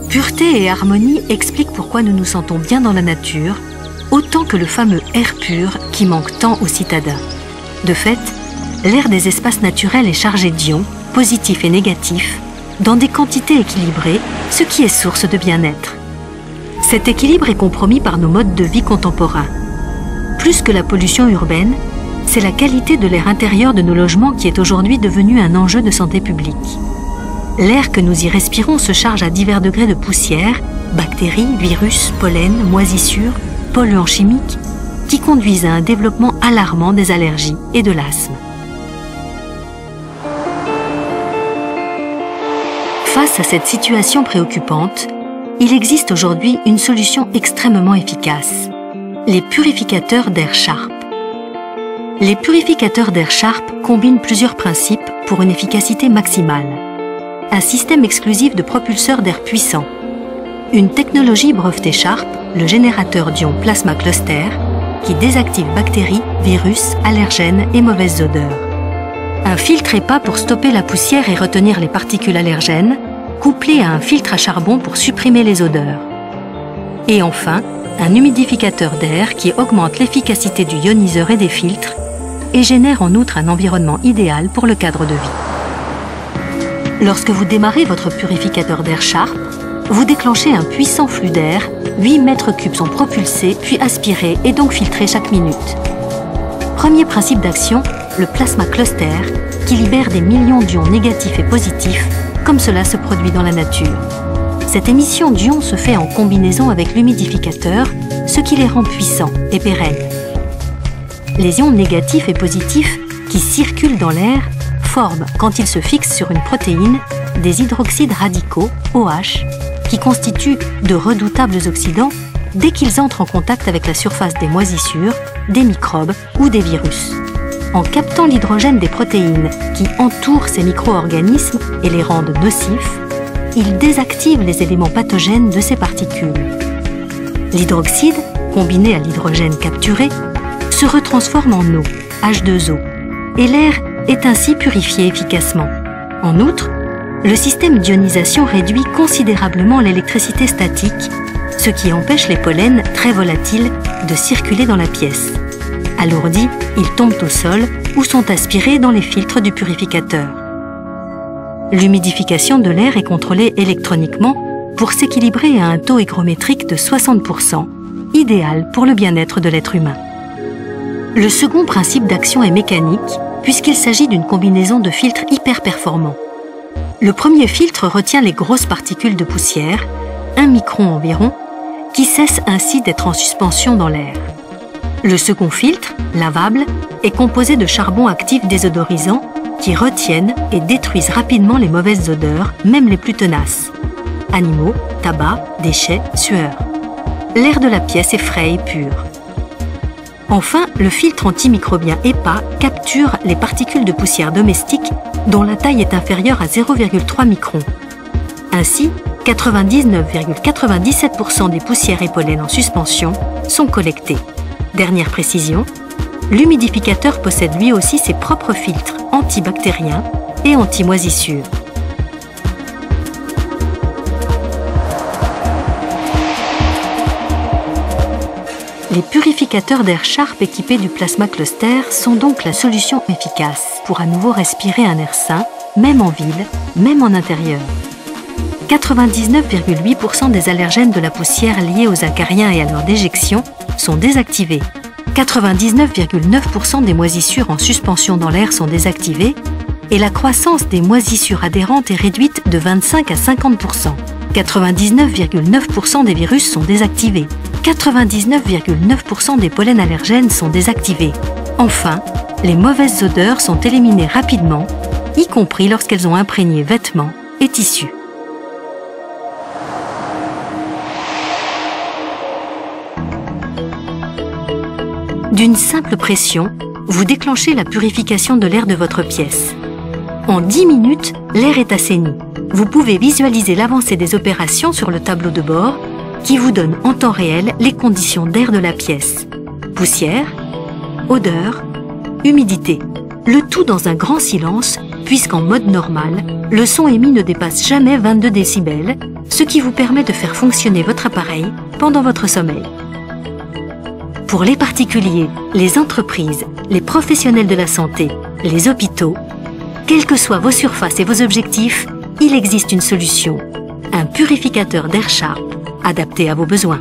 Pureté et harmonie expliquent pourquoi nous nous sentons bien dans la nature, autant que le fameux air pur qui manque tant aux citadins. De fait, l'air des espaces naturels est chargé d'ions, positifs et négatifs, dans des quantités équilibrées, ce qui est source de bien-être. Cet équilibre est compromis par nos modes de vie contemporains. Plus que la pollution urbaine, c'est la qualité de l'air intérieur de nos logements qui est aujourd'hui devenue un enjeu de santé publique. L'air que nous y respirons se charge à divers degrés de poussière, bactéries, virus, pollen, moisissures, polluants chimiques, qui conduisent à un développement alarmant des allergies et de l'asthme. Face à cette situation préoccupante, il existe aujourd'hui une solution extrêmement efficace: les purificateurs d'air Sharp. Les purificateurs d'air Sharp combinent plusieurs principes pour une efficacité maximale. Un système exclusif de propulseurs d'air puissants, une technologie brevetée Sharp, le générateur d'ions Plasma Cluster, qui désactive bactéries, virus, allergènes et mauvaises odeurs. Un filtre EPA pour stopper la poussière et retenir les particules allergènes, couplé à un filtre à charbon pour supprimer les odeurs. Et enfin, un humidificateur d'air qui augmente l'efficacité du ioniseur et des filtres et génère en outre un environnement idéal pour le cadre de vie. Lorsque vous démarrez votre purificateur d'air Sharp, vous déclenchez un puissant flux d'air, 8 mètres cubes sont propulsés puis aspirés et donc filtrés chaque minute. Premier principe d'action, le plasma cluster, qui libère des millions d'ions négatifs et positifs, comme cela se produit dans la nature. Cette émission d'ions se fait en combinaison avec l'humidificateur, ce qui les rend puissants et pérennes. Les ions négatifs et positifs qui circulent dans l'air forment, quand ils se fixent sur une protéine, des hydroxydes radicaux, OH, qui constituent de redoutables oxydants dès qu'ils entrent en contact avec la surface des moisissures, des microbes ou des virus. En captant l'hydrogène des protéines qui entourent ces micro-organismes et les rendent nocifs, ils désactivent les éléments pathogènes de ces particules. L'hydroxyde, combiné à l'hydrogène capturé, se retransforme en eau, H2O, et l'air est ainsi purifié efficacement. En outre, le système d'ionisation réduit considérablement l'électricité statique, ce qui empêche les pollens très volatiles de circuler dans la pièce. Alourdis, ils tombent au sol ou sont aspirés dans les filtres du purificateur. L'humidification de l'air est contrôlée électroniquement pour s'équilibrer à un taux hygrométrique de 60%, idéal pour le bien-être de l'être humain. Le second principe d'action est mécanique, puisqu'il s'agit d'une combinaison de filtres hyper performants. Le premier filtre retient les grosses particules de poussière, 1 micron environ, qui cessent ainsi d'être en suspension dans l'air. Le second filtre, lavable, est composé de charbon actif désodorisant qui retiennent et détruisent rapidement les mauvaises odeurs, même les plus tenaces. Animaux, tabac, déchets, sueur. L'air de la pièce est frais et pur. Enfin, le filtre antimicrobien EPA capture les particules de poussière domestique dont la taille est inférieure à 0,3 microns. Ainsi, 99,97% des poussières et pollens en suspension sont collectés. Dernière précision, l'humidificateur possède lui aussi ses propres filtres antibactériens et anti-moisissures. Les purificateurs d'air Sharp équipés du Plasma Cluster sont donc la solution efficace pour à nouveau respirer un air sain, même en ville, même en intérieur. 99,8% des allergènes de la poussière liés aux acariens et à leur déjection sont désactivés. 99,9% des moisissures en suspension dans l'air sont désactivées et la croissance des moisissures adhérentes est réduite de 25 à 50%. 99,9% des virus sont désactivés. 99,9% des pollens allergènes sont désactivés. Enfin, les mauvaises odeurs sont éliminées rapidement, y compris lorsqu'elles ont imprégné vêtements et tissus. D'une simple pression, vous déclenchez la purification de l'air de votre pièce. En 10 minutes, l'air est assaini. Vous pouvez visualiser l'avancée des opérations sur le tableau de bord qui vous donne en temps réel les conditions d'air de la pièce. Poussière, odeur, humidité. Le tout dans un grand silence, puisqu'en mode normal, le son émis ne dépasse jamais 22 décibels, ce qui vous permet de faire fonctionner votre appareil pendant votre sommeil. Pour les particuliers, les entreprises, les professionnels de la santé, les hôpitaux, quelles que soient vos surfaces et vos objectifs, il existe une solution. Un purificateur d'air Sharp adapté à vos besoins.